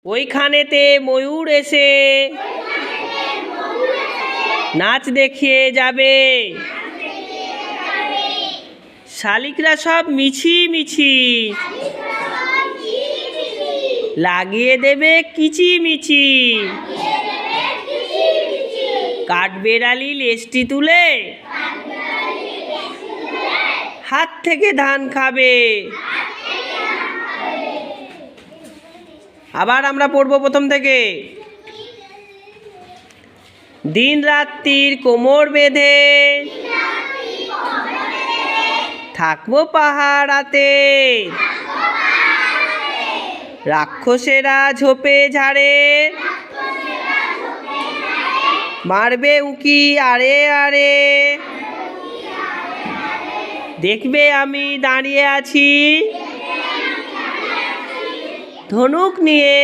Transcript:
ওইখানেতে ময়ূর এসে নাচ দেখিয়ে যাবে। শালিকরা সব মিছি লাগিয়ে দেবে কিচিমিচি। কাঠবেড়ালি লেজটি তুলে হাত থেকে ধান খাবে। আবার আমরা পড়বো প্রথম থেকে। দিন রাত্রির কোমর বেঁধে থাকবো পাহারাতে। রাক্ষসেরা ঝোপে ঝাড়ে মারবে উঁকি আরে আরে। দেখবে আমি দাঁড়িয়ে আছি ধনুক নিয়ে।